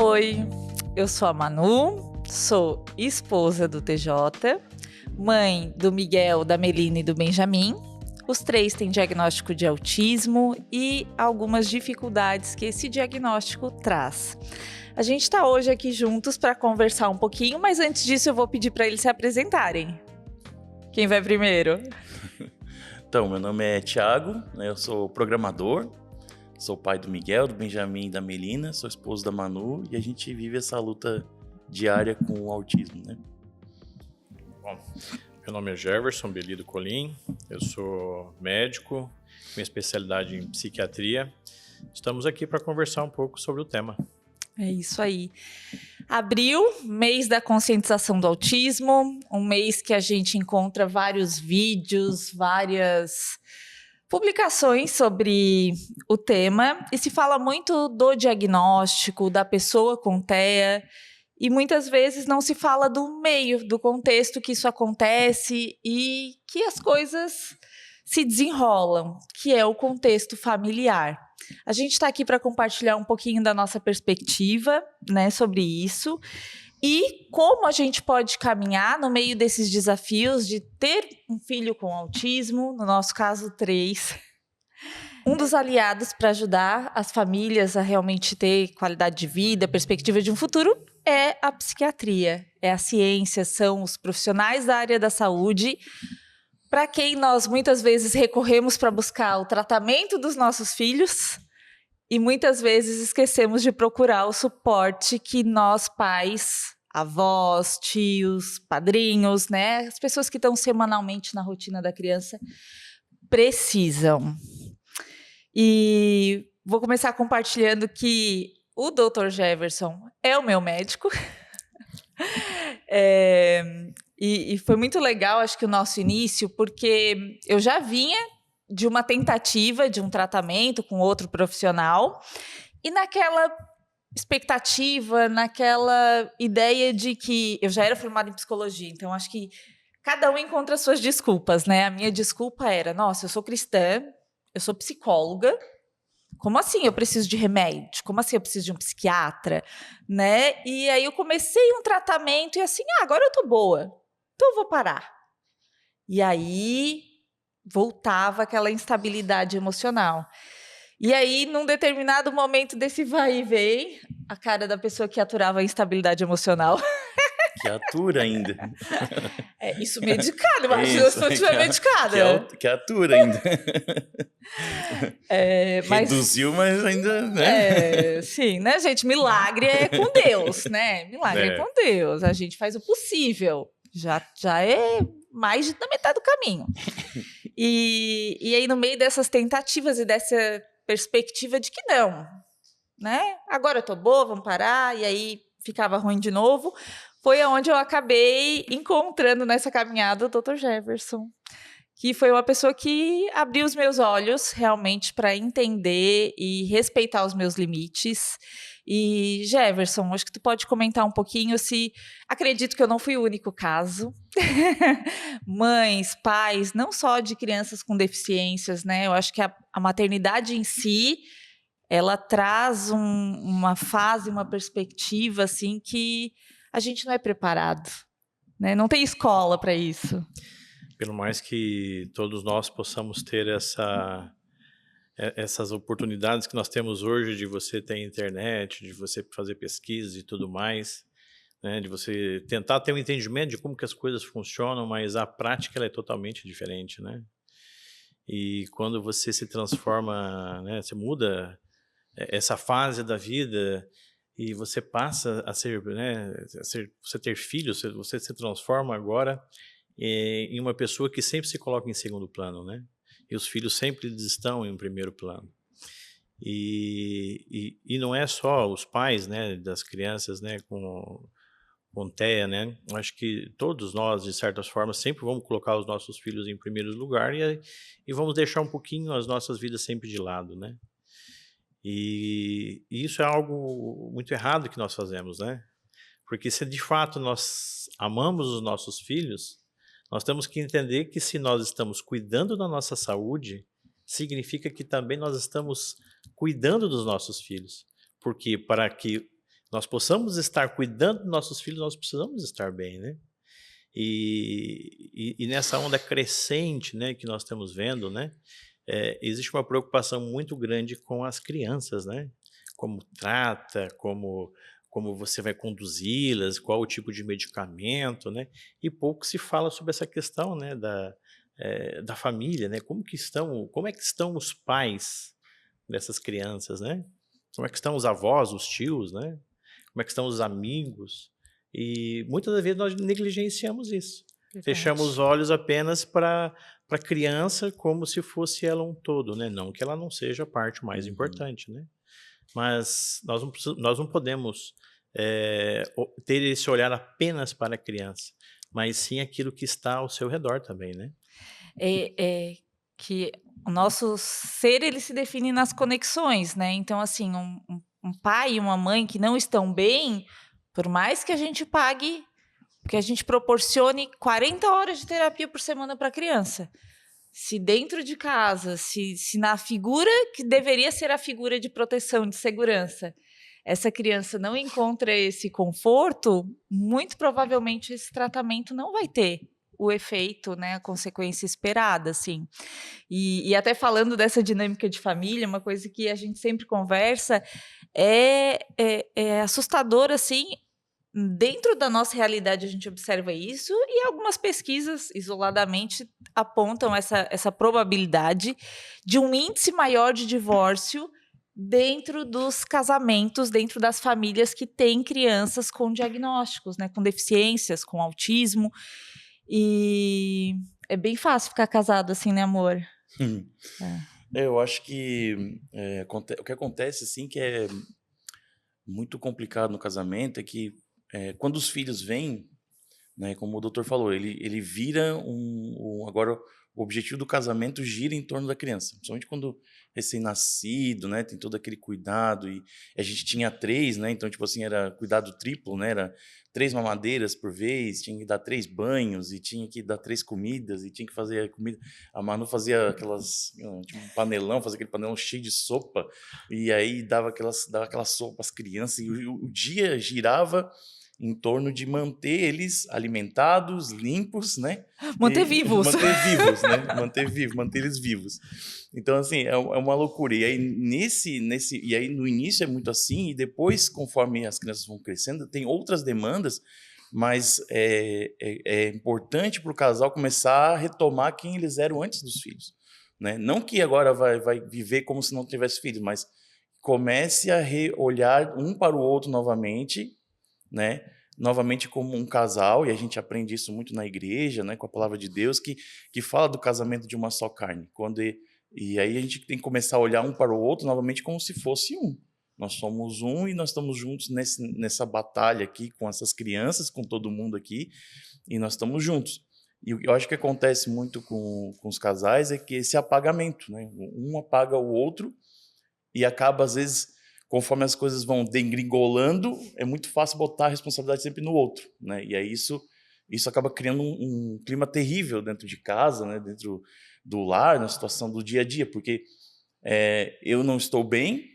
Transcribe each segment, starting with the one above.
Oi, eu sou a Manu, sou esposa do TJ, mãe do Miguel, da Melina e do Benjamin. Os três têm diagnóstico de autismo e algumas dificuldades que esse diagnóstico traz. A gente está hoje aqui juntos para conversar um pouquinho, mas antes disso eu vou pedir para eles se apresentarem. Quem vai primeiro? Então, meu nome é Thiago, eu sou programador, sou pai do Miguel, do Benjamin e da Melina, sou esposo da Manu e a gente vive essa luta diária com o autismo, né? Bom, meu nome é Jefferson Belido Colim, eu sou médico, com especialidade em psiquiatria. Estamos aqui para conversar um pouco sobre o tema. É isso aí. Abril, mês da conscientização do autismo, um mês que a gente encontra vários vídeos, várias publicações sobre o tema e se fala muito do diagnóstico, da pessoa com TEA e muitas vezes não se fala do meio, do contexto que isso acontece e que as coisas se desenrolam, que é o contexto familiar. A gente está aqui para compartilhar um pouquinho da nossa perspectiva, né, sobre isso e como a gente pode caminhar no meio desses desafios de ter um filho com autismo, no nosso caso 3. Um dos aliados para ajudar as famílias a realmente ter qualidade de vida, perspectiva de um futuro, é a psiquiatria, é a ciência, são os profissionais da área da saúde, para quem nós muitas vezes recorremos para buscar o tratamento dos nossos filhos e muitas vezes esquecemos de procurar o suporte que nós pais, avós, tios, padrinhos, né, as pessoas que estão semanalmente na rotina da criança, precisam. E vou começar compartilhando que o Dr. Jefferson é o meu médico. E foi muito legal, acho que o nosso início, porque eu já vinha de uma tentativa de um tratamento com outro profissional e naquela expectativa, naquela ideia de que eu já era formada em psicologia, então acho que cada um encontra suas desculpas, né? A minha desculpa era, nossa, eu sou cristã, eu sou psicóloga, como assim eu preciso de remédio? Como assim eu preciso de um psiquiatra? Né? E aí eu comecei um tratamento e assim, agora eu tô boa, então eu vou parar. E aí voltava aquela instabilidade emocional. E aí, num determinado momento desse vai e vem, a cara da pessoa que aturava a instabilidade emocional. Que atura ainda. Isso medicado, imagina se eu estiver medicada. Que atura ainda. Mas, reduziu, mas ainda, né? Sim, né, gente? Milagre é com Deus, né? Milagre é com Deus. A gente faz o possível. Já é mais da metade do caminho. E aí, no meio dessas tentativas e dessa perspectiva de que não, né? Agora eu tô boa, vamos parar, e aí ficava ruim de novo, foi onde eu acabei encontrando nessa caminhada o Dr. Jefferson, que foi uma pessoa que abriu os meus olhos realmente para entender e respeitar os meus limites. E, Jefferson, acho que tu pode comentar um pouquinho se... Acredito que eu não fui o único caso. Mães, pais, não só de crianças com deficiências, né? Eu acho que a maternidade em si, ela traz uma fase, uma perspectiva, assim, que a gente não é preparado, né? Não tem escola para isso. Pelo mais que todos nós possamos ter essas oportunidades que nós temos hoje de você ter internet, de você fazer pesquisa e tudo mais, né, de você tentar ter um entendimento de como que as coisas funcionam, mas a prática ela é totalmente diferente, né? E quando você se transforma, né, você muda essa fase da vida e você passa a ser, né, você ter filhos, você se transforma agora em uma pessoa que sempre se coloca em segundo plano, né? E os filhos sempre estão em primeiro plano. E não é só os pais, né, das crianças, né, com TEA, né? Acho que todos nós, de certas formas, sempre vamos colocar os nossos filhos em primeiro lugar e vamos deixar um pouquinho as nossas vidas sempre de lado, né? E isso é algo muito errado que nós fazemos, né? Porque se de fato nós amamos os nossos filhos, nós temos que entender que se nós estamos cuidando da nossa saúde, significa que também nós estamos cuidando dos nossos filhos. Porque para que nós possamos estar cuidando dos nossos filhos, nós precisamos estar bem, né? E nessa onda crescente, né, que nós estamos vendo, né, existe uma preocupação muito grande com as crianças, né? Como trata, como você vai conduzi-las, qual o tipo de medicamento, né? E pouco se fala sobre essa questão, né, da família, né? Como é que estão os pais dessas crianças, né? Como é que estão os avós, os tios, né? Como é que estão os amigos? E muitas das vezes nós negligenciamos isso. Fechamos os olhos apenas para a criança como se fosse ela um todo, né? Não que ela não seja a parte mais importante, né? Mas nós não podemos ter esse olhar apenas para a criança, mas sim aquilo que está ao seu redor também, né? Que o nosso ser, ele se define nas conexões, né, então assim, um pai e uma mãe que não estão bem, por mais que a gente pague, que a gente proporcione 40 horas de terapia por semana para a criança, se dentro de casa, se na figura que deveria ser a figura de proteção, de segurança, essa criança não encontra esse conforto, muito provavelmente esse tratamento não vai ter o efeito, né, a consequência esperada, assim. E até falando dessa dinâmica de família, uma coisa que a gente sempre conversa é assustador, assim, dentro da nossa realidade a gente observa isso, e algumas pesquisas isoladamente apontam essa probabilidade de um índice maior de divórcio dentro dos casamentos, dentro das famílias que têm crianças com diagnósticos, né, com deficiências, com autismo. E é bem fácil ficar casado assim, né, amor? Eu acho que o que acontece, assim, que é muito complicado no casamento é que quando os filhos vêm, né, como o doutor falou, ele vira agora o objetivo do casamento gira em torno da criança, principalmente quando recém-nascido, né, tem todo aquele cuidado, e a gente tinha 3, né, então, tipo assim, era cuidado triplo, né, era 3 mamadeiras por vez, tinha que dar 3 banhos, e tinha que dar 3 comidas, e tinha que fazer a comida, a Manu fazia tipo um panelão, fazia aquele panelão cheio de sopa, e aí dava aquela sopa às crianças, e o dia girava em torno de manter eles alimentados, limpos, né? Manter vivos. Manter vivos, né? Manter eles vivos. Então, assim, é uma loucura. E aí, e aí, no início é muito assim, e depois, conforme as crianças vão crescendo, tem outras demandas, mas é importante para o casal começar a retomar quem eles eram antes dos filhos, né? Não que agora vai viver como se não tivesse filhos, mas comece a olhar um para o outro novamente, né? Novamente como um casal, e a gente aprende isso muito na igreja, né? Com a palavra de Deus, que fala do casamento de uma só carne. E aí a gente tem que começar a olhar um para o outro novamente como se fosse um. Nós somos um e nós estamos juntos nessa batalha aqui com essas crianças, com todo mundo aqui, e nós estamos juntos. E eu acho que acontece muito com os casais é que esse apagamento, né? Um apaga o outro e acaba, às vezes, conforme as coisas vão degringolando, é muito fácil botar a responsabilidade sempre no outro, né? E aí isso acaba criando um clima terrível dentro de casa, né? Dentro do lar, na situação do dia a dia, porque eu não estou bem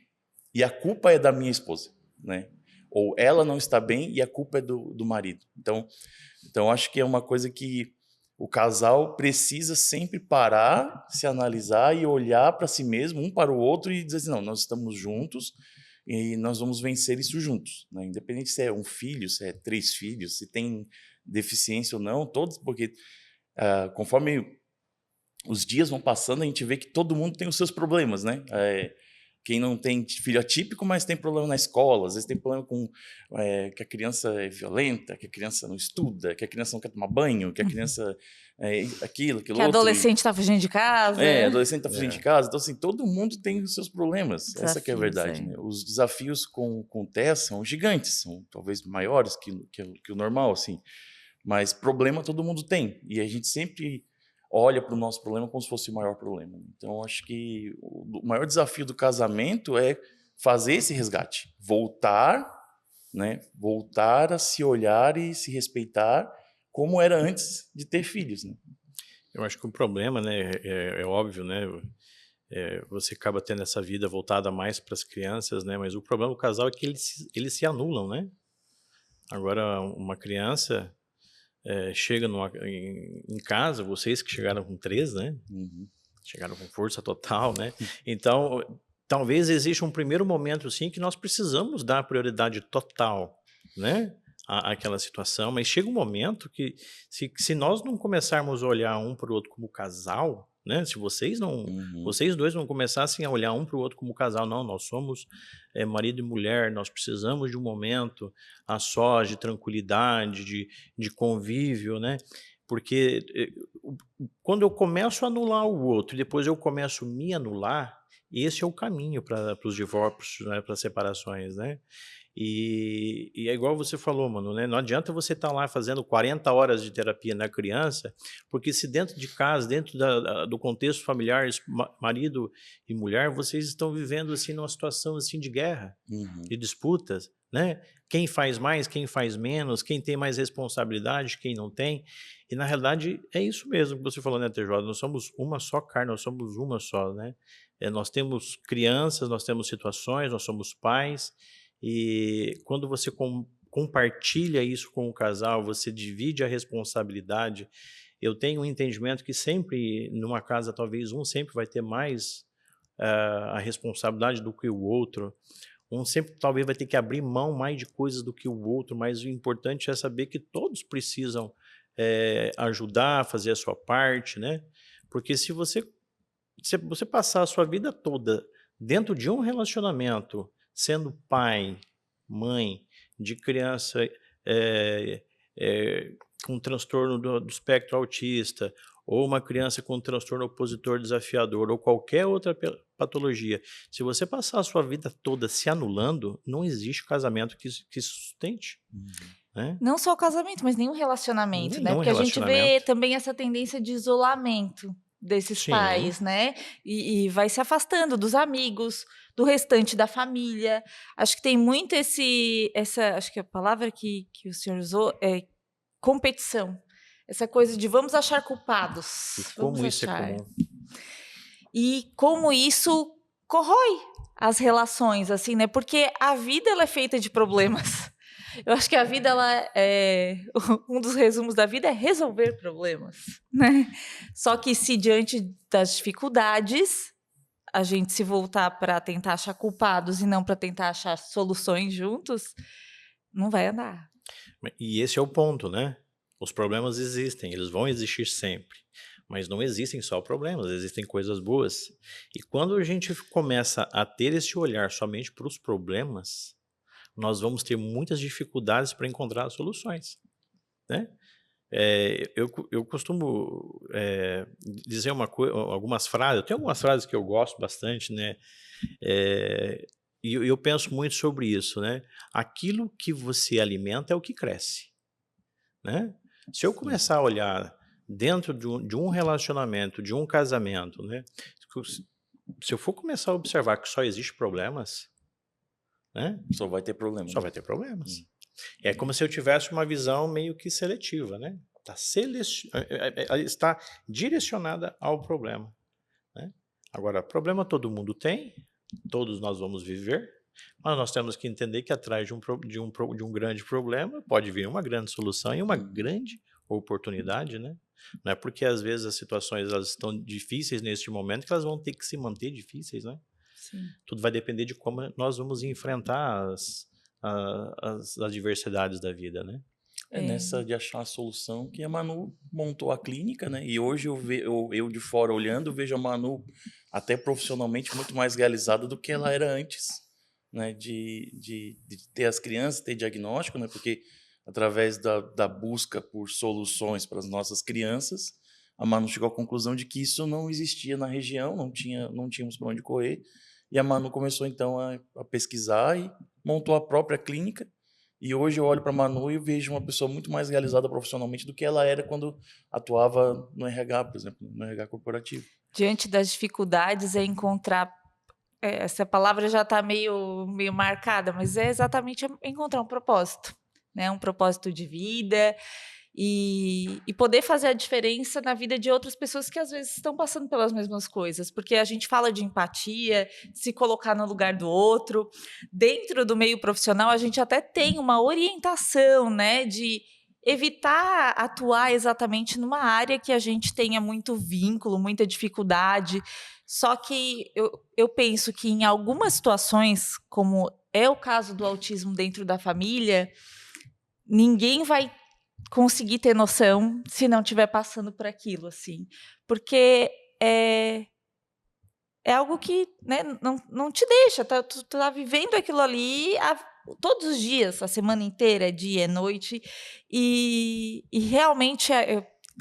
e a culpa é da minha esposa, né? Ou ela não está bem e a culpa é do marido. Então acho que é uma coisa que o casal precisa sempre parar, se analisar e olhar para si mesmo, um para o outro, e dizer assim, não, nós estamos juntos e nós vamos vencer isso juntos, né? Independente se é um filho, se é 3 filhos, se tem deficiência ou não, todos, porque conforme os dias vão passando, a gente vê que todo mundo tem os seus problemas, né? Quem não tem filho atípico, mas tem problema na escola, às vezes tem problema com que a criança é violenta, que a criança não estuda, que a criança não quer tomar banho, que a criança aquilo Que outro. adolescente está fugindo de casa. Adolescente está fugindo de casa. Então, assim, todo mundo tem os seus problemas. Desafios, essa que é a verdade. Né? Os desafios com o TEA são gigantes, são talvez maiores que o normal, assim. Mas problema todo mundo tem. E a gente sempre olha para o nosso problema como se fosse o maior problema. Então, acho que o maior desafio do casamento é fazer esse resgate. Voltar, né? Voltar a se olhar e se respeitar como era antes de ter filhos, né? Eu acho que o problema, né, é óbvio, né? você acaba tendo essa vida voltada mais para as crianças, né? Mas o problema do casal é que eles se anulam, né? Agora, uma criança chega em casa, vocês que chegaram com 3, né? Uhum. Chegaram com força total, né? Então, talvez exista um primeiro momento, sim, que nós precisamos dar prioridade total, né? Àquela situação, mas chega um momento que, se nós não começarmos a olhar um para o outro como casal, né? Se vocês dois não começassem a olhar um para o outro como casal, não, nós somos marido e mulher, nós precisamos de um momento a sós, de tranquilidade, de convívio, né? Porque quando eu começo a anular o outro e depois eu começo a me anular, esse é o caminho para os divórcios, né? Para as separações, né? E é igual você falou, mano, né? Não adianta você estar lá fazendo 40 horas de terapia na criança, porque se dentro de casa, dentro do contexto familiar, marido e mulher, vocês estão vivendo assim numa situação assim de guerra, de disputas, né? Quem faz mais, quem faz menos, quem tem mais responsabilidade, quem não tem. E na realidade é isso mesmo que você falou, né, TJ? Nós somos uma só carne, nós somos uma só, né? Nós temos crianças, nós temos situações, nós somos pais. E quando você compartilha isso com o casal, você divide a responsabilidade. Eu tenho um entendimento que sempre, numa casa, talvez um sempre vai ter mais a responsabilidade do que o outro. Um sempre talvez vai ter que abrir mão mais de coisas do que o outro, mas o importante é saber que todos precisam ajudar, fazer a sua parte, né? Porque se você passar a sua vida toda dentro de um relacionamento, sendo pai, mãe de criança com transtorno do espectro autista, ou uma criança com transtorno opositor desafiador, ou qualquer outra patologia, se você passar a sua vida toda se anulando, não existe casamento que sustente. Né? Não só o casamento, mas nenhum relacionamento, né? Nenhum Porque a gente vê relacionamento. também essa tendência de isolamento desses Sim. pais, né? E vai se afastando dos amigos, do restante da família. Acho que tem muito acho que a palavra que o senhor usou é competição. Essa coisa de vamos achar culpados. E como isso achar. é comum. E como isso corrói as relações, assim, né? Porque a vida ela é feita de problemas. Eu acho que a vida, um dos resumos da vida é resolver problemas, né? Só que se diante das dificuldades, a gente se voltar para tentar achar culpados e não para tentar achar soluções juntos, não vai andar. E esse é o ponto, né? Os problemas existem, eles vão existir sempre. Mas não existem só problemas, existem coisas boas. E quando a gente começa a ter esse olhar somente para os problemas, nós vamos ter muitas dificuldades para encontrar soluções, né? Eu costumo dizer algumas frases, eu tenho algumas frases que eu gosto bastante, né? E eu penso muito sobre isso, né? Aquilo que você alimenta é o que cresce, né? Se eu começar a olhar dentro de um relacionamento, de um casamento, né? Se eu for começar a observar que só existe problemas, né? Só vai ter problemas. Só vai ter problemas. É como se eu tivesse uma visão meio que seletiva, né? Está direcionada ao problema, né? Agora, problema todo mundo tem, todos nós vamos viver, mas nós temos que entender que atrás de um grande problema pode vir uma grande solução e uma grande oportunidade, né? Não é porque às vezes as situações elas estão difíceis neste momento que elas vão ter que se manter difíceis, né? Sim. Tudo vai depender de como nós vamos enfrentar as adversidades da vida, né? É nessa de achar a solução que a Manu montou a clínica, né? E hoje eu de fora olhando, vejo a Manu até profissionalmente muito mais realizada do que ela era antes, né? De ter as crianças, ter diagnóstico, né? Porque através da busca por soluções para as nossas crianças, a Manu chegou à conclusão de que isso não existia na região, não tínhamos para onde correr. E a Manu começou então a pesquisar e montou a própria clínica. E hoje eu olho para a Manu e vejo uma pessoa muito mais realizada profissionalmente do que ela era quando atuava no RH, por exemplo, no RH corporativo. Diante das dificuldades é encontrar, essa palavra já está meio marcada, mas é exatamente encontrar um propósito, né? Um propósito de vida e poder fazer a diferença na vida de outras pessoas que às vezes estão passando pelas mesmas coisas, porque a gente fala de empatia, se colocar no lugar do outro. Dentro do meio profissional, a gente até tem uma orientação, né, de evitar atuar exatamente numa área que a gente tenha muito vínculo, muita dificuldade. Só que eu penso que em algumas situações, como é o caso do autismo dentro da família, ninguém vai conseguir ter noção se não estiver passando por aquilo, assim. Porque é algo que, né, não te deixa, tu tá vivendo aquilo ali todos os dias, a semana inteira, é dia, é noite, e realmente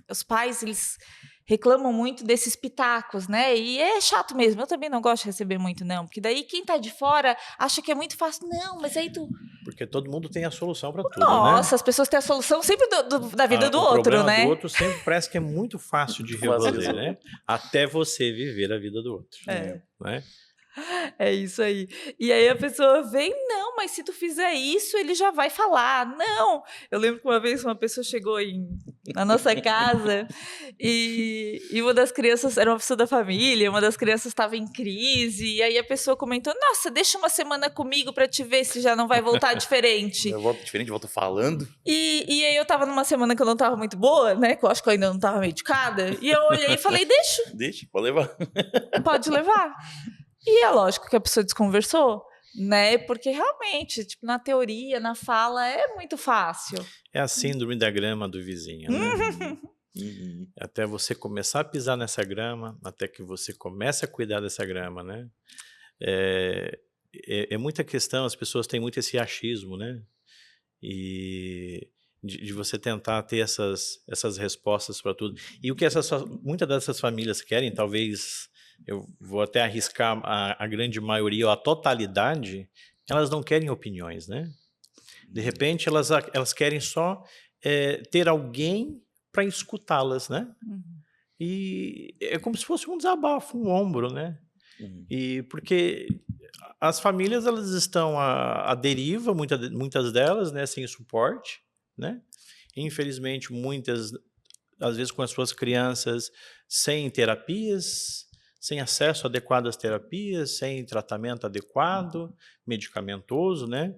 os pais, eles reclamam muito desses pitacos, né? E é chato mesmo, eu também não gosto de receber muito, não, porque daí quem tá de fora acha que é muito fácil. Não, mas aí tu... Porque todo mundo tem a solução para tudo, Nossa, né? as pessoas têm a solução sempre da vida do O outro, problema né? do outro sempre parece que é muito fácil de resolver, né? Até você viver a vida do outro. É. Né? É isso aí. E aí a pessoa vem, não, mas se tu fizer isso, ele já vai falar. Não! Eu lembro que uma vez uma pessoa chegou na nossa casa e uma das crianças, era uma pessoa da família, uma das crianças estava em crise, e aí a pessoa comentou, nossa, deixa uma semana comigo para te ver se já não vai voltar diferente. Eu volto diferente, volto falando. E aí eu tava numa semana que eu não tava muito boa, né, que eu acho que eu ainda não tava medicada, e eu olhei e falei, deixa. Deixa, pode levar. Pode levar. E é lógico que a pessoa desconversou, né? Porque realmente, tipo, na teoria, na fala, é muito fácil. É a síndrome da grama do vizinho, né? Até você começar a pisar nessa grama, até que você comece a cuidar dessa grama, né? É muita questão, as pessoas têm muito esse achismo, né? E de você tentar ter essas respostas para tudo. E o que muitas dessas famílias querem, talvez... Eu vou até arriscar a grande maioria, ou a totalidade, elas não querem opiniões, né? De repente, elas querem só ter alguém para escutá-las, né? E é como se fosse um desabafo, um ombro, né? E porque as famílias, elas estão à deriva, muitas delas, né? Sem suporte, né? Infelizmente, muitas, às vezes com as suas crianças, sem terapias, sem acesso adequado às terapias, sem tratamento adequado, medicamentoso, né?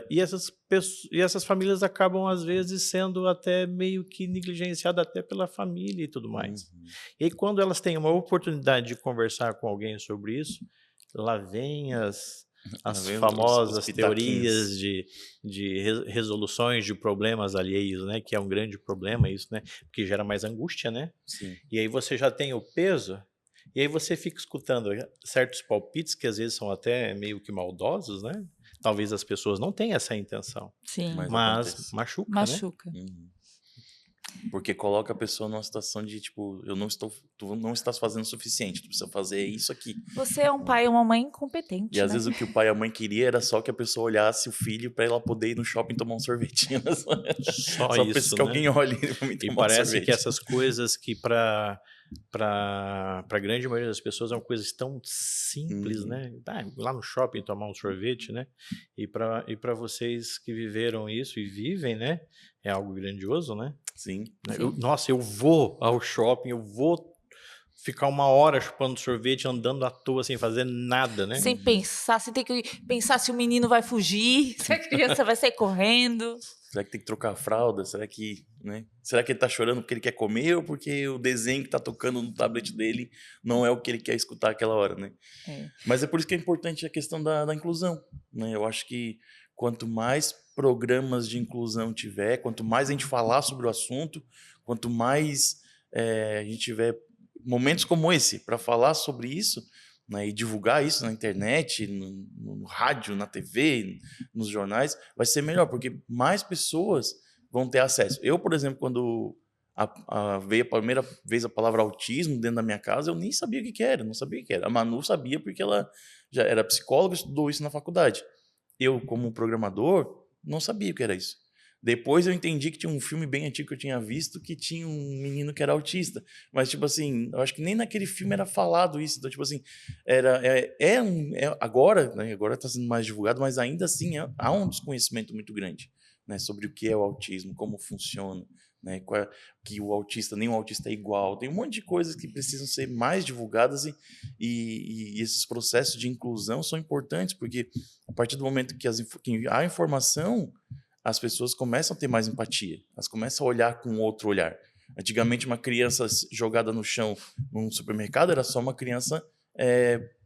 E essas famílias acabam, às vezes, sendo até meio que negligenciadas até pela família e tudo mais. E aí, quando elas têm uma oportunidade de conversar com alguém sobre isso, lá vem as famosas teorias de resoluções de problemas alheios, né? Que é um grande problema isso, né? Porque gera mais angústia, né? Sim. E aí você já tem o peso... E aí você fica escutando certos palpites que às vezes são até meio que maldosos, né? Talvez as pessoas não tenham essa intenção. Sim. Mas machuca, né? Porque coloca a pessoa numa situação de, tipo, tu não estás fazendo o suficiente, tu precisa fazer isso aqui. Você é um pai ou uma mãe incompetente, E às né? vezes o que o pai e a mãe queria era só que a pessoa olhasse o filho para ela poder ir no shopping tomar um sorvetinho. Só isso, precisa que alguém olhe para mim tomar E parece um sorvete. que essas coisas que para a grande maioria das pessoas é uma coisa tão simples, né? Lá no shopping tomar um sorvete, né? E para vocês que viveram isso e vivem, né? É algo grandioso, né? Sim. Nossa, eu vou ao shopping, eu vou ficar 1 hora chupando sorvete, andando à toa, sem fazer nada, né? Sem pensar, sem ter que pensar se o menino vai fugir, se a criança vai sair correndo. Será que tem que trocar a fralda? Será que ele tá chorando porque ele quer comer ou porque o desenho que tá tocando no tablet dele não é o que ele quer escutar aquela hora, né? Mas é por isso que é importante a questão da inclusão, né? Eu acho que quanto mais programas de inclusão tiver, quanto mais a gente falar sobre o assunto, quanto mais a gente tiver momentos como esse para falar sobre isso, né, e divulgar isso na internet, no rádio, na TV, nos jornais, vai ser melhor, porque mais pessoas vão ter acesso. Eu, por exemplo, quando veio a primeira vez a palavra autismo dentro da minha casa, eu nem sabia o que era, não sabia o que era. A Manu sabia porque ela já era psicóloga, estudou isso na faculdade. Eu, como programador, não sabia o que era isso. Depois eu entendi que tinha um filme bem antigo que eu tinha visto que tinha um menino que era autista. Mas, tipo assim, eu acho que nem naquele filme era falado isso. Então, tipo assim, agora, né, agora está sendo mais divulgado, mas ainda assim há um desconhecimento muito grande. né, sobre o que é o autismo, como funciona, né, que o autista, nenhum autista é igual. Tem um monte de coisas que precisam ser mais divulgadas e esses processos de inclusão são importantes, porque a partir do momento que há informação, as pessoas começam a ter mais empatia, elas começam a olhar com outro olhar. Antigamente, uma criança jogada no chão num supermercado era só uma criança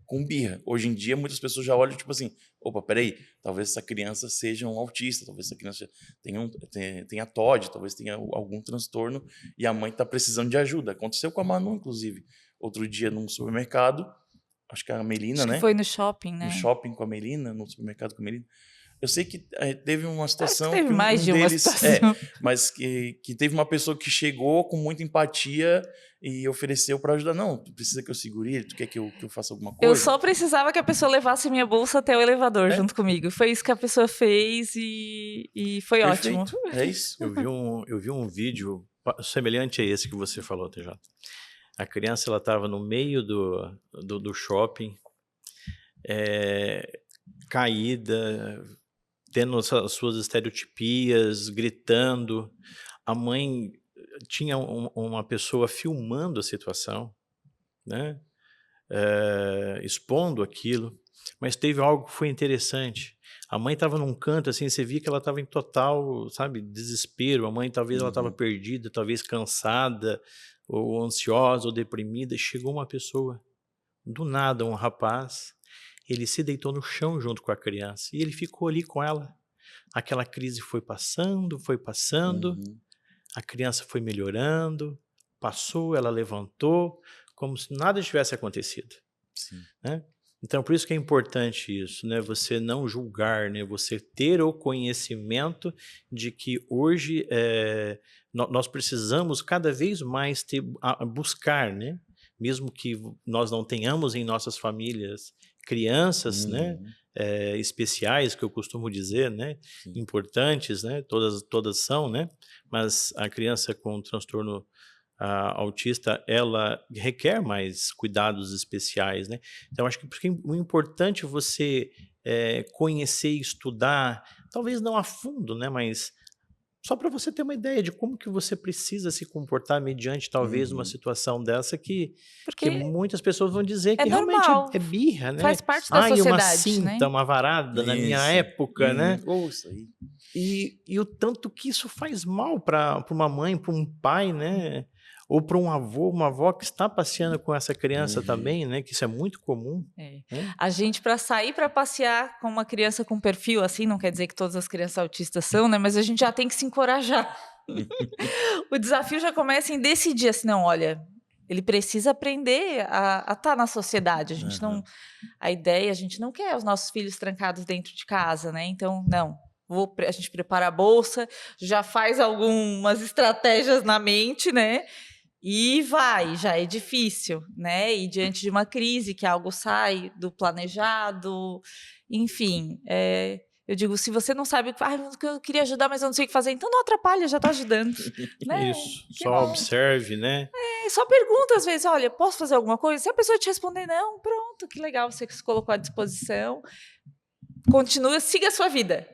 com birra. Hoje em dia, muitas pessoas já olham tipo assim, opa, peraí, talvez essa criança seja um autista, talvez essa criança tenha TOD, talvez tenha algum transtorno e a mãe está precisando de ajuda. Aconteceu com a Manu, inclusive, outro dia num supermercado, acho que a Melina, Acho né? que foi no shopping, né? No shopping com a Melina, no supermercado com a Melina. Eu sei que teve uma situação Acho que teve que mais de uma deles, situação. mas que teve uma pessoa que chegou com muita empatia e ofereceu para ajudar. Não, tu precisa que eu segure ele? Tu quer que eu faça alguma coisa? Eu só precisava que a pessoa levasse minha bolsa até o elevador junto comigo. Foi isso que a pessoa fez e foi Perfeito. ótimo. É isso. Eu vi um vídeo semelhante a esse que você falou, TJ. A criança ela estava no meio do shopping, caída, tendo as suas estereotipias, gritando. A mãe tinha uma pessoa filmando a situação, né? Expondo aquilo, mas teve algo que foi interessante. A mãe estava num canto, assim, você via que ela estava em total, sabe, desespero. A mãe, talvez ela estava perdida, talvez cansada, ou ansiosa, ou deprimida. Chegou uma pessoa, do nada, um rapaz, ele se deitou no chão junto com a criança e ele ficou ali com ela. Aquela crise foi passando, a criança foi melhorando, passou, ela levantou, como se nada tivesse acontecido. Sim. Né? Então, por isso que é importante isso, né? Você não julgar, né? Você ter o conhecimento de que hoje nós precisamos cada vez mais buscar, né? Mesmo que nós não tenhamos em nossas famílias crianças, né? Especiais, que eu costumo dizer, né? Sim. Importantes, né? Todas são, né? Mas a criança com transtorno autista, ela requer mais cuidados especiais, né? Então, acho que o importante é você conhecer e estudar, talvez não a fundo, né? Mas só para você ter uma ideia de como que você precisa se comportar mediante, talvez, uma situação dessa que muitas pessoas vão dizer que realmente normal. é birra, né? Faz parte da sociedade, uma cinta, né? uma varada na minha época, né? Isso aí. E o tanto que isso faz mal para uma mãe, para um pai, né? Ou para um avô, uma avó que está passeando com essa criança também, né? Que isso é muito comum. Né? A gente, para sair para passear com uma criança com perfil assim, não quer dizer que todas as crianças autistas são, né? Mas a gente já tem que se encorajar. O desafio já começa em decidir assim, não, olha, ele precisa aprender a estar na sociedade. A gente não, a gente não quer os nossos filhos trancados dentro de casa, né? Então, não. A gente prepara a bolsa, já faz algumas estratégias na mente, né? E já é difícil, né? E diante de uma crise, que algo sai do planejado, enfim, eu digo, se você não sabe, eu queria ajudar, mas eu não sei o que fazer, então não atrapalha, já está ajudando. Né? Isso, só observe, né? Só pergunta às vezes, olha, posso fazer alguma coisa? Se a pessoa te responder não, pronto, que legal, você se colocou à disposição. Continua, siga a sua vida.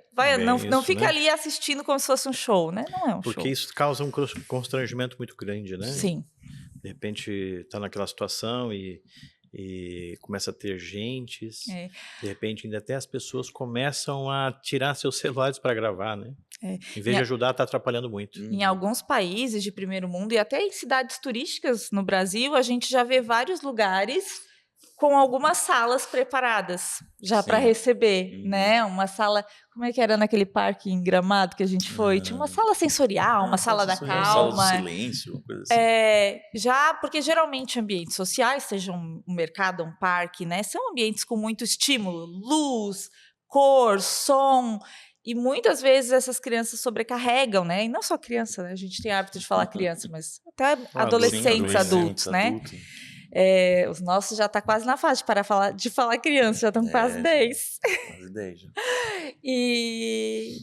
Não fica ali assistindo como se fosse um show, né? Não é um show. Porque isso causa um constrangimento muito grande, né? Sim. De repente está naquela situação e começa a ter gentes. De repente ainda até as pessoas começam a tirar seus celulares para gravar, né? Em vez de ajudar, está atrapalhando muito. Em alguns países de primeiro mundo e até em cidades turísticas no Brasil, a gente já vê vários lugares com algumas salas preparadas já para receber, né? Uma sala, como é que era naquele parque em Gramado que a gente foi? Tinha uma sala sensorial, uma sala da calma. Uma sala do silêncio, uma coisa assim. Já, porque geralmente ambientes sociais, seja um mercado, um parque, né? São ambientes com muito estímulo, luz, cor, som. E muitas vezes essas crianças sobrecarregam, né? E não só criança, né? A gente tem hábito de falar criança, mas até adolescentes, adultos, né? Os nossos já tá quase na fase de falar criança, já estão quase 10. Quase 10 já. E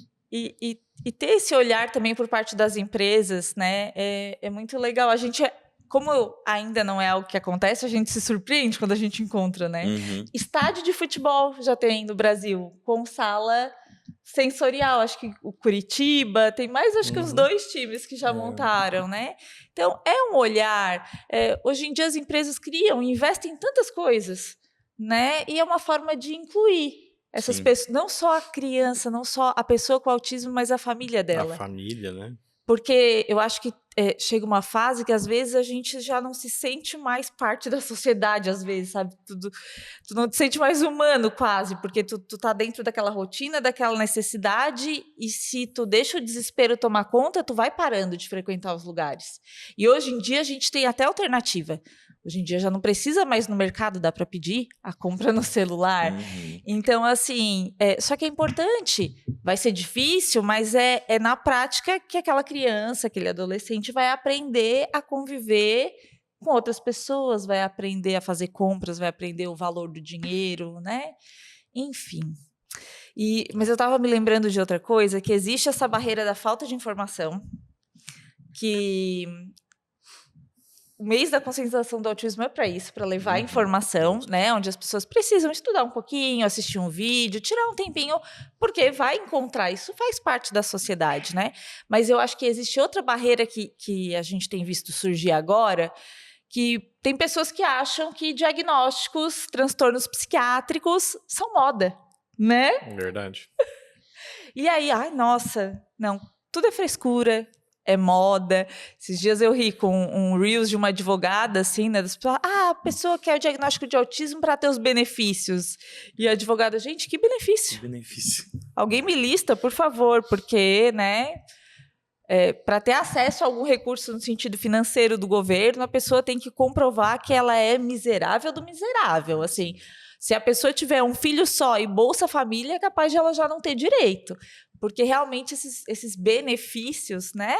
ter esse olhar também por parte das empresas, né? É muito legal. A gente, como ainda não é algo que acontece, a gente se surpreende quando a gente encontra, né? Estádio de futebol já tem no Brasil, com sala sensorial, acho que o Curitiba, tem mais acho que uns 2 times que já montaram, né? Então, é um olhar. Hoje em dia as empresas criam, investem em tantas coisas, né? E é uma forma de incluir essas Sim. pessoas, não só a criança, não só a pessoa com autismo, mas a família A dela. família, né? Porque eu acho que chega uma fase que às vezes a gente já não se sente mais parte da sociedade, às vezes, sabe? Tu não te sente mais humano quase, porque tu tá dentro daquela rotina, daquela necessidade, e se tu deixa o desespero tomar conta, tu vai parando de frequentar os lugares. E hoje em dia a gente tem até alternativa. Hoje em dia já não precisa mais no mercado, dá para pedir a compra no celular. Então, assim, só que é importante, vai ser difícil, mas é na prática que aquela criança, aquele adolescente vai aprender a conviver com outras pessoas, vai aprender a fazer compras, vai aprender o valor do dinheiro, né? Enfim. Mas eu estava me lembrando de outra coisa, que existe essa barreira da falta de informação, que o mês da conscientização do autismo é para isso, para levar informação, né? Onde as pessoas precisam estudar um pouquinho, assistir um vídeo, tirar um tempinho, porque vai encontrar, isso faz parte da sociedade, né? Mas eu acho que existe outra barreira que a gente tem visto surgir agora, que tem pessoas que acham que diagnósticos, transtornos psiquiátricos são moda, né? Verdade. E aí, ai, nossa, não, tudo é frescura, é moda. Esses dias eu ri com um Reels de uma advogada, assim, né? Das pessoas, a pessoa quer o diagnóstico de autismo para ter os benefícios. E a advogada, gente, que benefício? Que benefício. Alguém me lista, por favor, porque, né? Para ter acesso a algum recurso no sentido financeiro do governo, a pessoa tem que comprovar que ela é miserável do miserável, assim. Se a pessoa tiver um filho só e Bolsa Família, é capaz de ela já não ter direito. Porque realmente esses benefícios, né,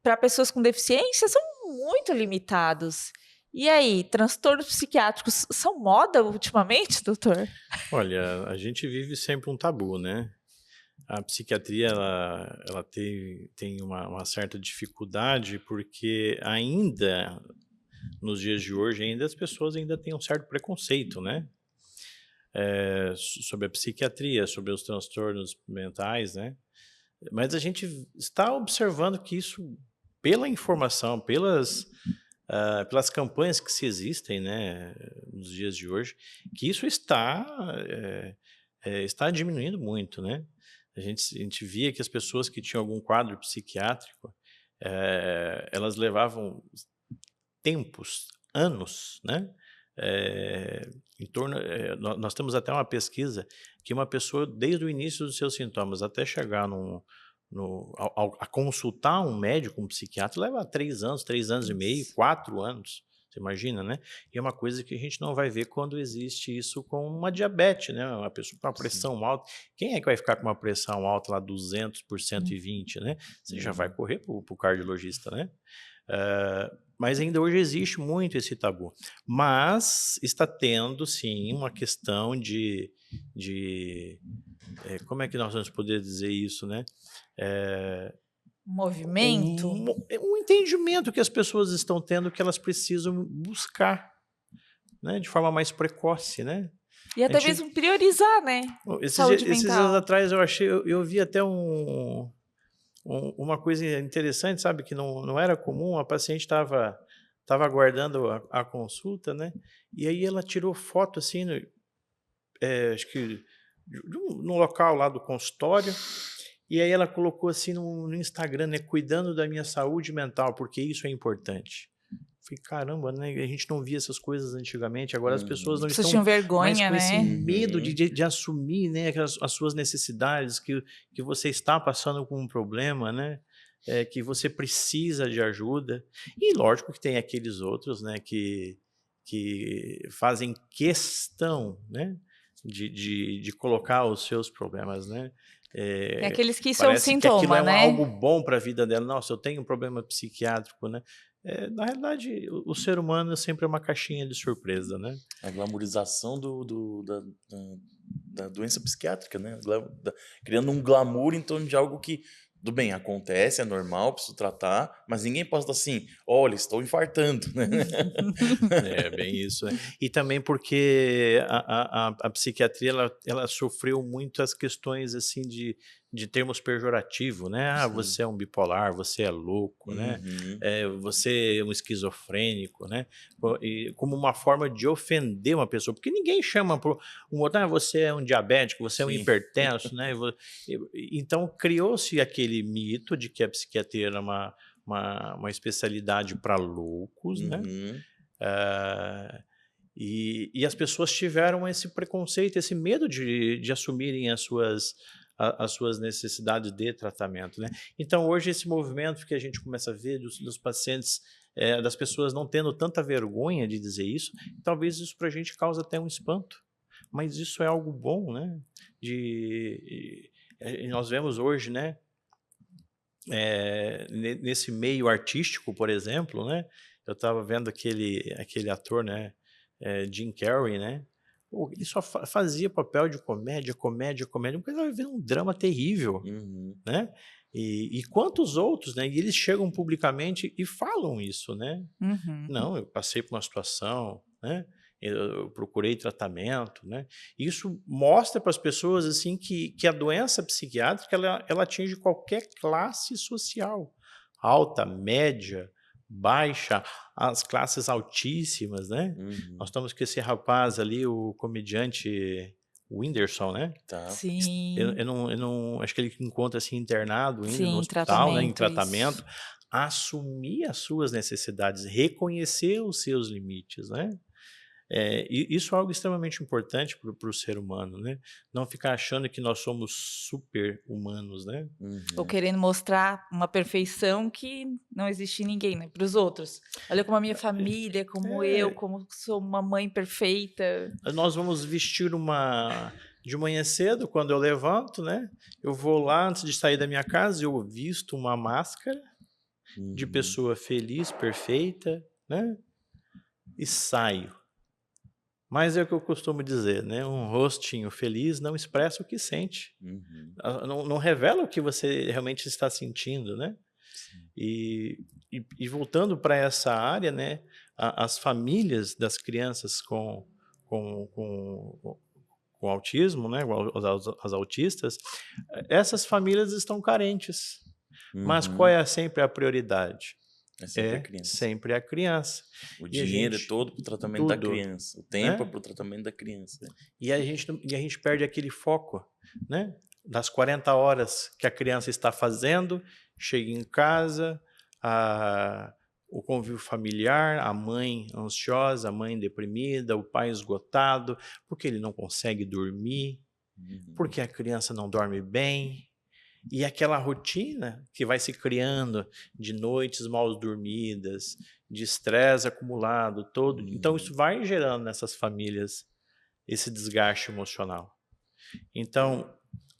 para pessoas com deficiência são muito limitados. E aí, transtornos psiquiátricos são moda ultimamente, doutor? Olha, a gente vive sempre um tabu, né? A psiquiatria ela tem uma certa dificuldade porque ainda, nos dias de hoje, ainda as pessoas ainda têm um certo preconceito, né? Sobre a psiquiatria, sobre os transtornos mentais, né? Mas a gente está observando que isso, pela informação, pelas campanhas que se existem, né, nos dias de hoje, que isso está diminuindo muito, né? A gente via que as pessoas que tinham algum quadro psiquiátrico, elas levavam tempos, anos, né? Nós temos até uma pesquisa que uma pessoa, desde o início dos seus sintomas até chegar a consultar um médico, um psiquiatra, leva 3 anos, 3 anos e meio, 4 anos. Você imagina, né? E é uma coisa que a gente não vai ver quando existe isso com uma diabetes, né? Uma pessoa com uma pressão alta. Quem é que vai ficar com uma pressão alta lá 200 por 120, né? Você já vai correr para o cardiologista, né? Mas ainda hoje existe muito esse tabu. Mas está tendo, sim, uma questão de como é que nós vamos poder dizer isso, né? Movimento? Um entendimento que as pessoas estão tendo que elas precisam buscar, né? De forma mais precoce, né? E até mesmo priorizar, né? Saúde mental. Esses anos atrás eu vi até uma coisa interessante, sabe, que não era comum. A paciente estava aguardando a consulta, né? E aí ela tirou foto assim, acho que no local lá do consultório, e aí ela colocou assim no Instagram, né? Cuidando da minha saúde mental, porque isso é importante. Falei, caramba, né? A gente não via essas coisas antigamente, agora as pessoas não estão tinham vergonha, mais com né? esse medo de assumir, né, as suas necessidades, que você está passando com um problema, né? Que você precisa de ajuda. E lógico que tem aqueles outros, né, que fazem questão, né, de colocar os seus problemas, né? Tem aqueles que são Parece que aquilo sintoma, né? algo bom para a vida dela. Nossa, eu tenho um problema psiquiátrico, né? Na realidade, o ser humano sempre é uma caixinha de surpresa, né? A glamorização da doença psiquiátrica, né? Criando um glamour em torno de algo que Tudo bem, acontece, é normal, preciso tratar, mas ninguém posta assim, olha, estou infartando, né? É bem isso. Né? E também porque a psiquiatria ela sofreu muito as questões assim de termos pejorativos, né? Ah, Sim. você é um bipolar, você é louco, né? Uhum. Você é um esquizofrênico, né? E como uma forma de ofender uma pessoa, porque ninguém chama por um outro, ah, você é um diabético, você é um Sim. hipertenso, né? Então criou-se aquele mito de que a psiquiatria era uma especialidade para loucos, né? Uhum. E as pessoas tiveram esse preconceito, esse medo de assumirem as suas necessidades de tratamento, né? Então, hoje, esse movimento que a gente começa a ver dos pacientes, das pessoas não tendo tanta vergonha de dizer isso, talvez isso para a gente cause até um espanto, mas isso é algo bom, né? Nós vemos hoje, né? Nesse meio artístico, por exemplo, né? Eu estava vendo aquele ator, né? Jim Carrey, né? Pô, ele só fazia papel de comédia, depois vai ver um drama terrível, Uhum. né? E quantos outros, né? E eles chegam publicamente e falam isso, né? Uhum. Não, eu passei por uma situação, né? Eu procurei tratamento, né? Isso mostra para as pessoas assim que a doença psiquiátrica ela atinge qualquer classe social, alta, média, baixa, as classes altíssimas, né? Uhum. Nós estamos com esse rapaz ali, o comediante Whindersson, né? Tá. Sim, Eu não acho que ele encontra assim internado ainda no sim, hospital, né? Em tratamento, isso. tratamento, assumir as suas necessidades, reconhecer os seus limites, né? E isso é algo extremamente importante para o ser humano, né? Não ficar achando que nós somos super-humanos, né? Ou Uhum. querendo mostrar uma perfeição que não existe em ninguém, né, para os outros. Olha como a minha família, como eu, É, como sou uma mãe perfeita. nós vamos vestir de manhã cedo, quando eu levanto, né? Eu vou lá antes de sair da minha casa, eu visto uma máscara de Uhum. pessoa feliz, perfeita, né? E saio. Mas é o que eu costumo dizer, né? Um rostinho feliz não expressa o que sente. Uhum. Não revela o que você realmente está sentindo, né? Sim. E voltando para essa área, né? As famílias das crianças com, com, com autismo, né? As autistas, essas famílias estão carentes. Mas qual Uhum. é sempre a prioridade? É sempre a É criança. sempre a criança. O E a dinheiro é gente, todo para o tratamento da tudo, criança. O tempo é né? para o tratamento da criança. E a gente perde aquele foco, né? Das 40 horas que a criança está fazendo, chega em casa, o convívio familiar, a mãe ansiosa, a mãe deprimida, o pai esgotado, porque ele não consegue dormir, Uhum. porque a criança não dorme bem. E aquela rotina que vai se criando de noites mal dormidas, de estresse acumulado, todo. Então, isso Uhum. vai gerando nessas famílias esse desgaste emocional. Então,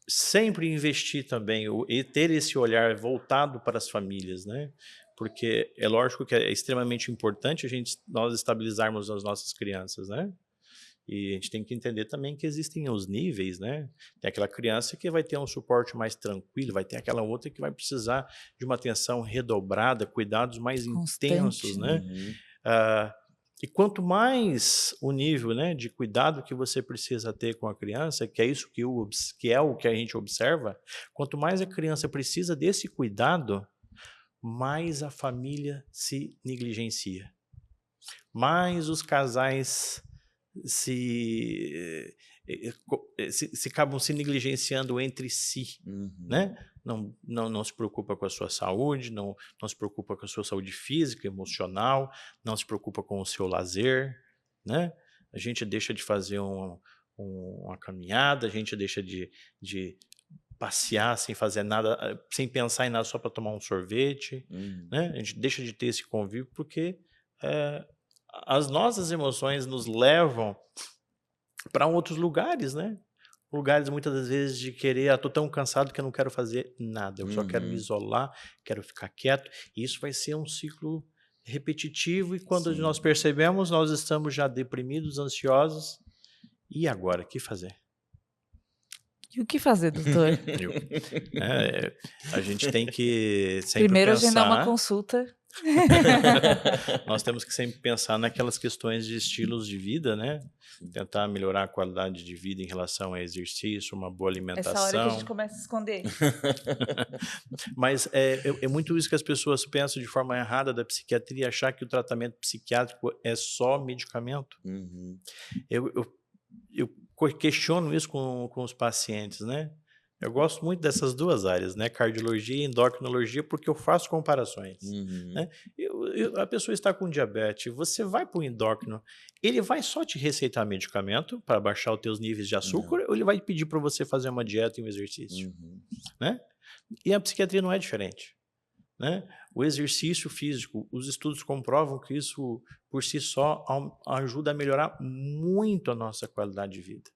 sempre investir também e ter esse olhar voltado para as famílias, né? Porque é lógico que é extremamente importante nós estabilizarmos as nossas crianças, né? E a gente tem que entender também que existem os níveis, né? Tem aquela criança que vai ter um suporte mais tranquilo, vai ter aquela outra que vai precisar de uma atenção redobrada, cuidados mais intensos, Constante, né. né? Uhum. Ah, e quanto mais o nível, né, de cuidado que você precisa ter com a criança, que é isso que é o que a gente observa, quanto mais a criança precisa desse cuidado, mais a família se negligencia, mais os casais se, se acabam se negligenciando entre si, Uhum. né? Não se preocupa com a sua saúde, não se preocupa com a sua saúde física, emocional, não se preocupa com o seu lazer, né? A gente deixa de fazer uma caminhada, a gente deixa de passear sem fazer nada, sem pensar em nada, só para tomar um sorvete, Uhum. né? A gente deixa de ter esse convívio porque eh, as nossas emoções nos levam para outros lugares, né? Lugares muitas das vezes de querer, tô tão cansado que eu não quero fazer nada, eu só quero me Uhum. isolar, quero ficar quieto, e isso vai ser um ciclo repetitivo e quando Sim. nós percebemos, nós estamos já deprimidos, ansiosos, e agora, o que fazer? E o que fazer, doutor? A gente tem que sempre Primeiro pensar... agendar uma consulta. Nós temos que sempre pensar naquelas questões de estilos de vida, né? Tentar melhorar a qualidade de vida em relação a exercício, uma boa alimentação. Essa hora que a gente começa a esconder. Mas é muito isso que as pessoas pensam de forma errada da psiquiatria, achar que o tratamento psiquiátrico é só medicamento. Uhum. Eu questiono isso com os pacientes, né? Eu gosto muito dessas duas áreas, né? Cardiologia e endocrinologia, porque eu faço comparações. Uhum. Né? A pessoa está com diabetes, você vai para o endócrino, ele vai só te receitar medicamento para baixar os teus níveis de açúcar, ou ele vai pedir para você fazer uma dieta e um exercício? Uhum. Né? E a psiquiatria não é diferente. Né? O exercício físico, os estudos comprovam que isso, por si só, ajuda a melhorar muito a nossa qualidade de vida.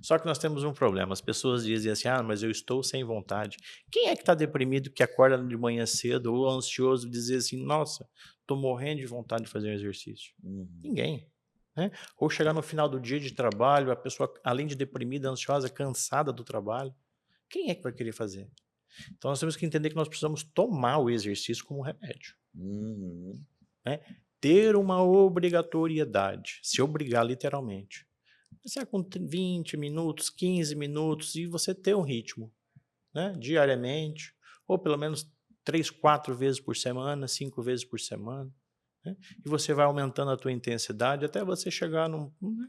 Só que nós temos um problema. As pessoas dizem assim, mas eu estou sem vontade. Quem é que está deprimido, que acorda de manhã cedo ou ansioso e dizer assim, nossa, estou morrendo de vontade de fazer um exercício? Uhum. Ninguém. Né? Ou chegar no final do dia de trabalho, a pessoa, além de deprimida, ansiosa, cansada do trabalho, quem é que vai querer fazer? Então nós temos que entender que nós precisamos tomar o exercício como remédio. Uhum. Né? Ter uma obrigatoriedade, se obrigar literalmente. Começar com 20 minutos, 15 minutos e você ter um ritmo, né? Diariamente, ou pelo menos 3, 4 vezes por semana, 5 vezes por semana. Né? E você vai aumentando a tua intensidade até você chegar num... Né?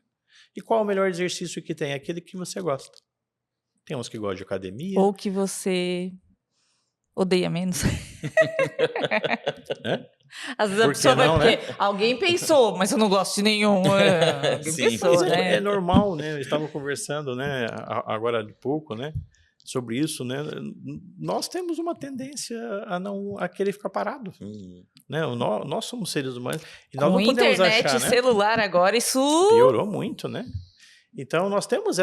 E qual é o melhor exercício que tem? Aquele que você gosta. Tem uns que gostam de academia. Ou que você odeia menos. Às vezes a pessoa vai porque alguém pensou, mas eu não gosto de nenhum. Alguém pensou, mas né? É normal, né? Eu estava conversando, né, agora há pouco, né, sobre isso, né? Nós temos uma tendência a querer ficar parado. Né? Nós somos seres humanos e nós não podemos internet achar, e celular agora, isso piorou muito, né? Então nós temos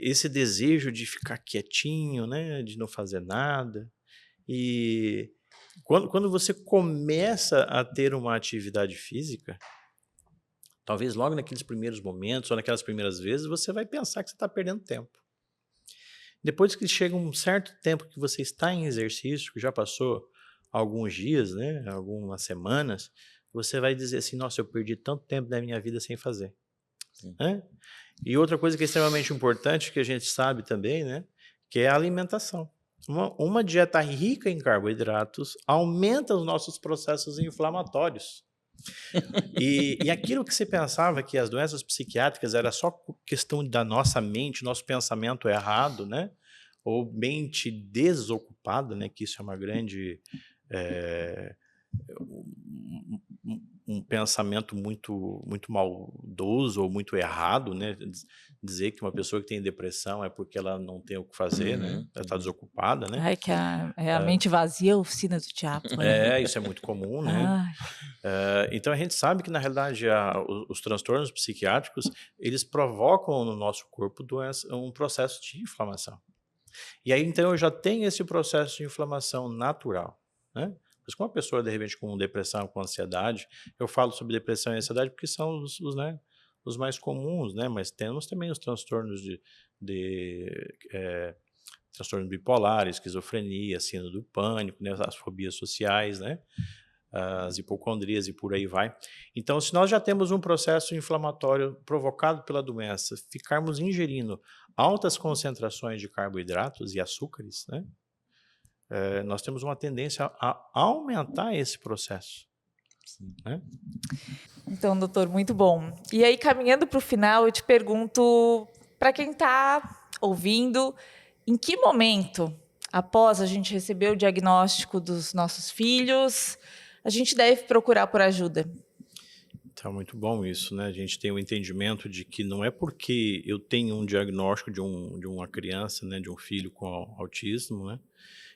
esse desejo de ficar quietinho, né, de não fazer nada. E quando você começa a ter uma atividade física, talvez logo naqueles primeiros momentos ou naquelas primeiras vezes, você vai pensar que você está perdendo tempo. Depois que chega um certo tempo que você está em exercício, que já passou alguns dias, né, algumas semanas, você vai dizer assim, nossa, eu perdi tanto tempo da minha vida sem fazer. Né? E outra coisa que é extremamente importante, que a gente sabe também, né, que é a alimentação. Uma dieta rica em carboidratos aumenta os nossos processos inflamatórios. E aquilo que se pensava que as doenças psiquiátricas era só questão da nossa mente, nosso pensamento errado, né? Ou mente desocupada, né? Que isso é uma grande... um pensamento muito, muito maldoso ou muito errado, né? Dizer que uma pessoa que tem depressão é porque ela não tem o que fazer, né? Ela está desocupada, né? Ai, que a mente vazia é a oficina do diabo. Isso é muito comum, né? Então a gente sabe que na realidade os transtornos psiquiátricos eles provocam no nosso corpo um processo de inflamação. E aí então eu já tenho esse processo de inflamação natural, né? Mas com uma pessoa de repente com depressão, com ansiedade, eu falo sobre depressão e ansiedade porque são os mais comuns, né? Mas temos também os transtornos transtornos bipolares, esquizofrenia, síndrome do pânico, né? As fobias sociais, né? As hipocondrias e por aí vai. Então, se nós já temos um processo inflamatório provocado pela doença, ficarmos ingerindo altas concentrações de carboidratos e açúcares, né? Nós temos uma tendência a aumentar esse processo. Né? Então, doutor, muito bom. E aí, caminhando para o final, eu te pergunto, para quem está ouvindo, em que momento, após a gente receber o diagnóstico dos nossos filhos, a gente deve procurar por ajuda? Tá muito bom isso, né? A gente tem o entendimento de que não é porque eu tenho um diagnóstico de uma criança, né, de um filho com autismo, né,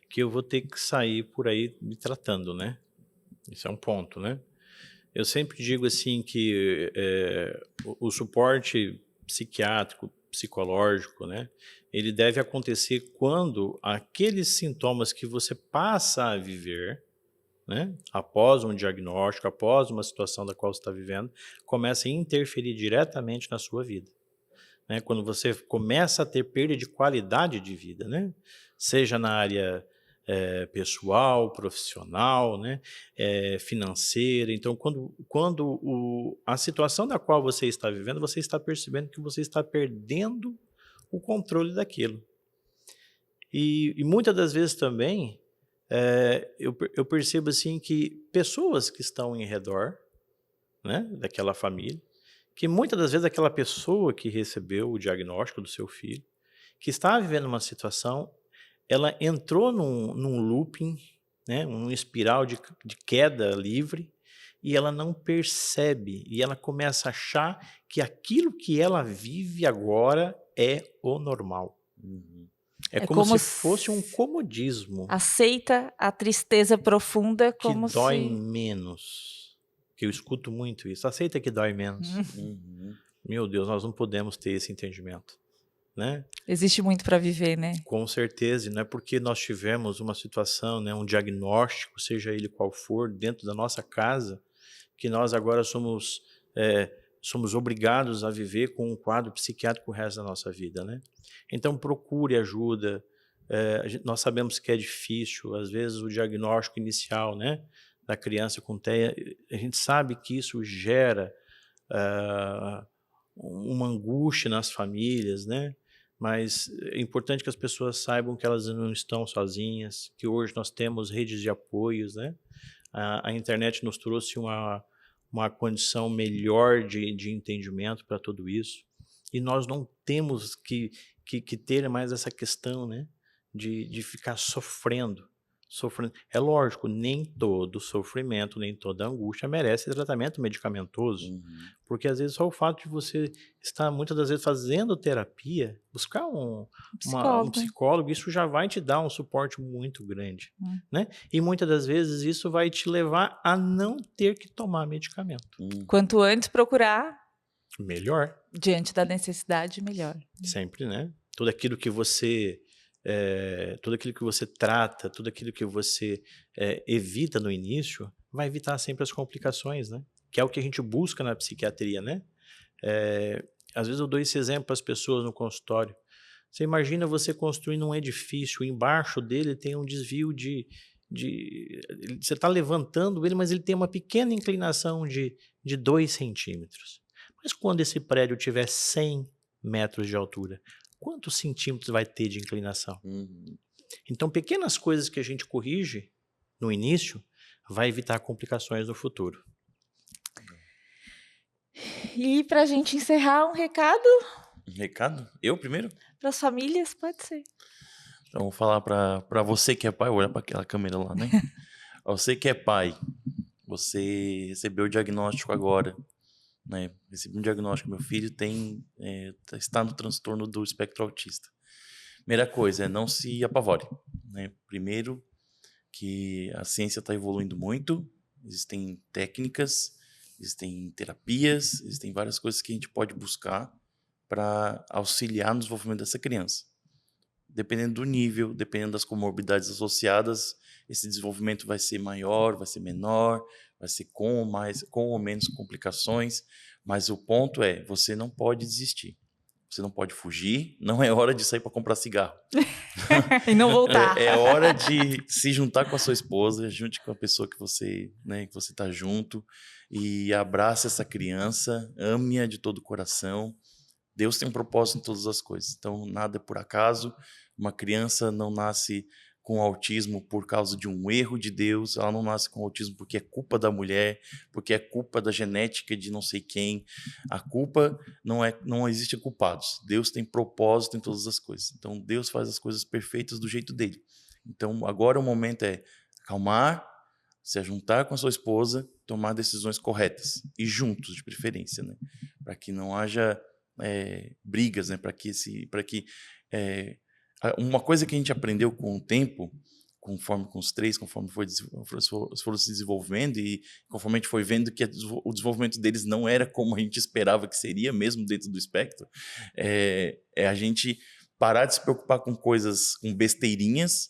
que eu vou ter que sair por aí me tratando, né? Isso é um ponto, né? Eu sempre digo assim que o suporte psiquiátrico, psicológico, né, ele deve acontecer quando aqueles sintomas que você passa a viver, né, após um diagnóstico, após uma situação da qual você está vivendo, começa a interferir diretamente na sua vida. né? Quando você começa a ter perda de qualidade de vida, né? Seja na área pessoal, profissional, né? Financeira. Então, quando a situação da qual você está vivendo, você está percebendo que você está perdendo o controle daquilo. E muitas das vezes também, eu percebo assim que pessoas que estão em redor, né, daquela família, que muitas das vezes aquela pessoa que recebeu o diagnóstico do seu filho, que está vivendo uma situação, ela entrou num looping, né, num espiral de queda livre, e ela não percebe, e ela começa a achar que aquilo que ela vive agora é o normal. É como se fosse um comodismo. Aceita a tristeza profunda como que dói se... menos. Que eu escuto muito isso. Aceita que dói menos. Meu Deus, nós não podemos ter esse entendimento, né? Existe muito para viver, né? Com certeza, e não é porque nós tivemos uma situação, né, um diagnóstico, seja ele qual for, dentro da nossa casa, que nós agora somos obrigados a viver com um quadro psiquiátrico o resto da nossa vida, né? Então procure ajuda. Nós sabemos que é difícil, às vezes o diagnóstico inicial, né, da criança com TEA, a gente sabe que isso gera uma angústia nas famílias, né? Mas é importante que as pessoas saibam que elas não estão sozinhas, que hoje nós temos redes de apoios, né? A internet nos trouxe uma condição melhor de entendimento para tudo isso, e nós não temos que ter mais essa questão, né, de ficar sofrendo. É lógico, nem todo sofrimento, nem toda angústia merece tratamento medicamentoso, porque às vezes só o fato de você estar muitas das vezes fazendo terapia, buscar um psicólogo, isso já vai te dar um suporte muito grande, né? E muitas das vezes isso vai te levar a não ter que tomar medicamento. Quanto antes procurar, melhor. Diante da necessidade, melhor. Sempre, né? Tudo aquilo que você trata, tudo aquilo que você evita no início, vai evitar sempre as complicações, né? Que é o que a gente busca na psiquiatria, né? Às vezes eu dou esse exemplo para as pessoas no consultório. Você imagina você construindo um edifício, embaixo dele tem um desvio você está levantando ele, mas ele tem uma pequena inclinação de 2 centímetros. Mas quando esse prédio tiver 100 metros de altura, quantos centímetros vai ter de inclinação? Então, pequenas coisas que a gente corrige no início vai evitar complicações no futuro. E para a gente encerrar, um recado? Um recado? Eu primeiro? Para as famílias, pode ser. Então, vou falar para você que é pai, olha para aquela câmera lá, né? Você que é pai, você recebeu o diagnóstico agora, né? Recebi um diagnóstico, meu filho está no transtorno do espectro autista. Primeira coisa, não se apavore, né? Primeiro, que a ciência está evoluindo muito, existem técnicas, existem terapias, existem várias coisas que a gente pode buscar para auxiliar no desenvolvimento dessa criança. Dependendo do nível, dependendo das comorbidades associadas, esse desenvolvimento vai ser maior, vai ser menor, vai ser com ou menos complicações, mas o ponto é, você não pode desistir. Você não pode fugir, não é hora de sair para comprar cigarro. E não voltar. É hora de se juntar com a sua esposa, junte com a pessoa que você está junto e abrace essa criança, ame-a de todo o coração. Deus tem um propósito em todas as coisas, então nada é por acaso. Uma criança não nasce com autismo por causa de um erro de Deus, ela não nasce com autismo porque é culpa da mulher, porque é culpa da genética de não sei quem. A culpa não existe culpados. Deus tem propósito em todas as coisas. Então Deus faz as coisas perfeitas do jeito dele. Então agora o momento é acalmar, se juntar com a sua esposa, tomar decisões corretas e juntos de preferência, né? Para que não haja brigas, né? Para que uma coisa que a gente aprendeu com o tempo, conforme foram se desenvolvendo e conforme a gente foi vendo que o desenvolvimento deles não era como a gente esperava que seria, mesmo dentro do espectro, é a gente parar de se preocupar com coisas, com besteirinhas,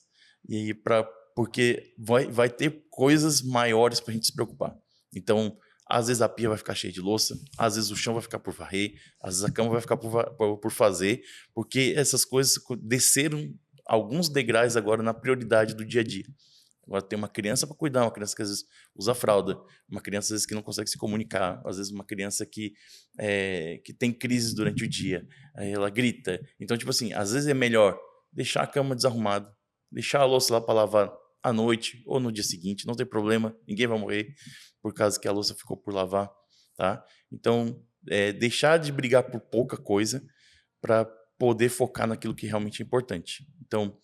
porque vai ter coisas maiores para a gente se preocupar. Então, Às vezes a pia vai ficar cheia de louça, às vezes o chão vai ficar por varrer, às vezes a cama vai ficar por fazer, porque essas coisas desceram alguns degraus agora na prioridade do dia a dia. Agora tem uma criança para cuidar, uma criança que às vezes usa fralda, uma criança às vezes que não consegue se comunicar, às vezes uma criança que tem crises durante o dia, aí ela grita. Então, tipo assim, às vezes é melhor deixar a cama desarrumada, deixar a louça lá para lavar à noite ou no dia seguinte, não tem problema, ninguém vai morrer por causa que a louça ficou por lavar, tá? Então, deixar de brigar por pouca coisa para poder focar naquilo que realmente é importante. Então,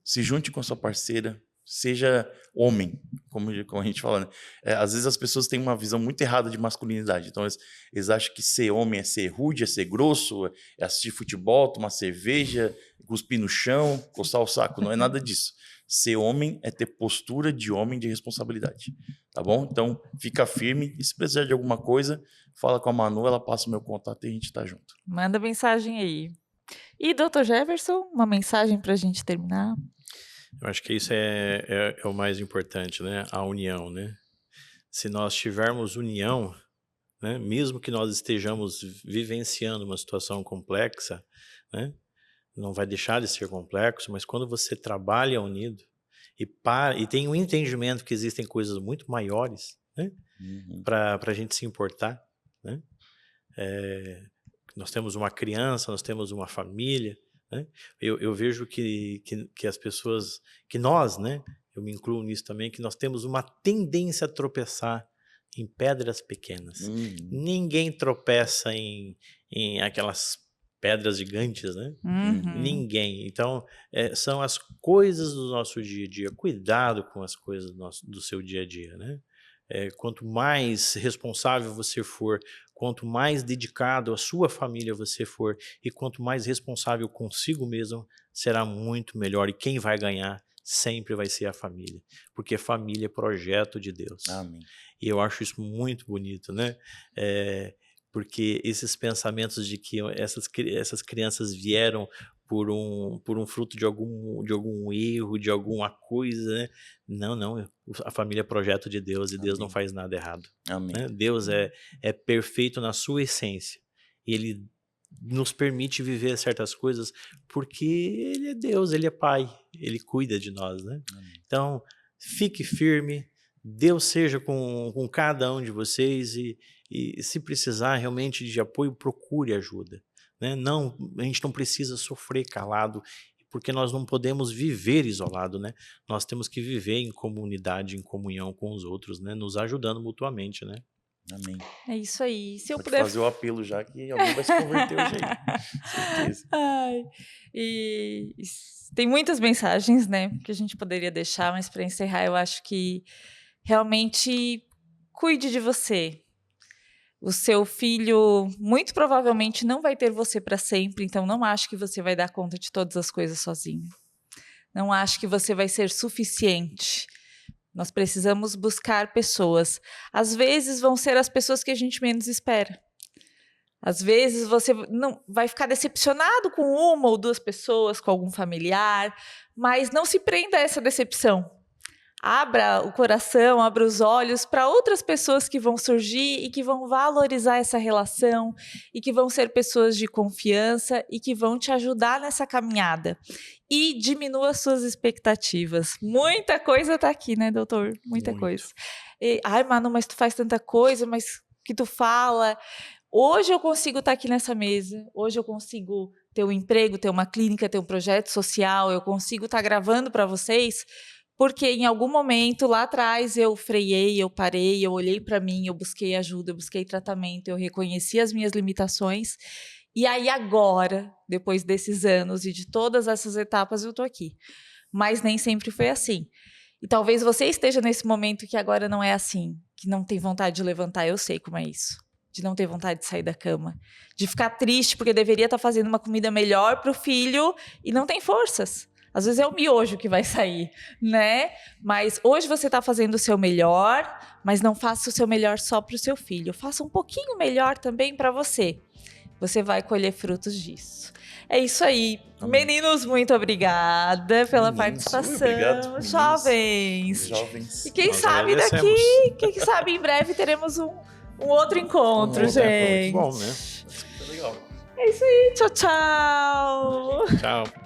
se junte com a sua parceira, seja homem, como a gente fala, né? Às vezes as pessoas têm uma visão muito errada de masculinidade. Então, eles acham que ser homem é ser rude, é ser grosso, é assistir futebol, tomar cerveja, cuspir no chão, coçar o saco. Não é nada disso. Ser homem é ter postura de homem de responsabilidade, tá bom? Então, fica firme e se precisar de alguma coisa, fala com a Manu, ela passa o meu contato e a gente tá junto. Manda mensagem aí. E, Dr. Jefferson, uma mensagem para a gente terminar? Eu acho que isso é o mais importante, né? A união, né? Se nós tivermos união, né? Mesmo que nós estejamos vivenciando uma situação complexa, né? Não vai deixar de ser complexo, mas quando você trabalha unido e tem um entendimento que existem coisas muito maiores, né? Para a gente se importar, né? Nós temos uma criança, nós temos uma família, né? Eu vejo que as pessoas, que nós, né? Eu me incluo nisso também, que nós temos uma tendência a tropeçar em pedras pequenas. Ninguém tropeça em aquelas pedras gigantes, né? Ninguém. Então, são as coisas do nosso dia a dia. Cuidado com as coisas do seu dia a dia, né? Quanto mais responsável você for, quanto mais dedicado à sua família você for e quanto mais responsável consigo mesmo, será muito melhor. E quem vai ganhar sempre vai ser a família, porque família é projeto de Deus. Amém. E eu acho isso muito bonito, né? Porque esses pensamentos de que essas crianças vieram por um fruto de algum erro, de alguma coisa, né? Não, a família é projeto de Deus e Deus não faz nada errado. Amém. Né? Deus é perfeito na sua essência. Ele nos permite viver certas coisas porque Ele é Deus, Ele é Pai, Ele cuida de nós, né? Então, fique firme, Deus seja com cada um de vocês e se precisar realmente de apoio, procure ajuda. Né? A gente não precisa sofrer calado, porque nós não podemos viver isolado, né? Nós temos que viver em comunidade, em comunhão com os outros, né? Nos ajudando mutuamente, né? Amém. É isso aí. Se eu Pode puder fazer o apelo já que alguém vai se converter hoje aí. Certeza. E tem muitas mensagens, né, que a gente poderia deixar, mas para encerrar, eu acho que realmente cuide de você. O seu filho muito provavelmente não vai ter você para sempre, então não acho que você vai dar conta de todas as coisas sozinho. Não acho que você vai ser suficiente. Nós precisamos buscar pessoas. Às vezes vão ser as pessoas que a gente menos espera. Às vezes você não vai ficar decepcionado com uma ou duas pessoas, com algum familiar, mas não se prenda a essa decepção. Abra o coração, abra os olhos para outras pessoas que vão surgir e que vão valorizar essa relação e que vão ser pessoas de confiança e que vão te ajudar nessa caminhada. E diminua suas expectativas. Muita coisa está aqui, né, doutor? Muita coisa. Ai, Manu, mas tu faz tanta coisa, mas que tu fala. Hoje eu consigo estar aqui nessa mesa, hoje eu consigo ter um emprego, ter uma clínica, ter um projeto social, eu consigo estar gravando para vocês, porque em algum momento lá atrás eu freiei, eu parei, eu olhei para mim, eu busquei ajuda, eu busquei tratamento, eu reconheci as minhas limitações, e aí agora, depois desses anos e de todas essas etapas, eu estou aqui. Mas nem sempre foi assim. E talvez você esteja nesse momento que agora não é assim, que não tem vontade de levantar, eu sei como é isso. De não ter vontade de sair da cama, de ficar triste porque deveria estar fazendo uma comida melhor para o filho e não tem forças. Às vezes é o miojo que vai sair, né? Mas hoje você está fazendo o seu melhor, mas não faça o seu melhor só para o seu filho. Faça um pouquinho melhor também para você. Você vai colher frutos disso. É isso aí. Meninos, muito obrigada pela participação. Obrigado, Jovens. Jovens. E quem Nós sabe agradecemos. daqui, quem sabe em breve teremos um outro encontro, Um outro gente. encontro. Bom, né? Super legal. É isso aí, tchau, tchau. Tchau.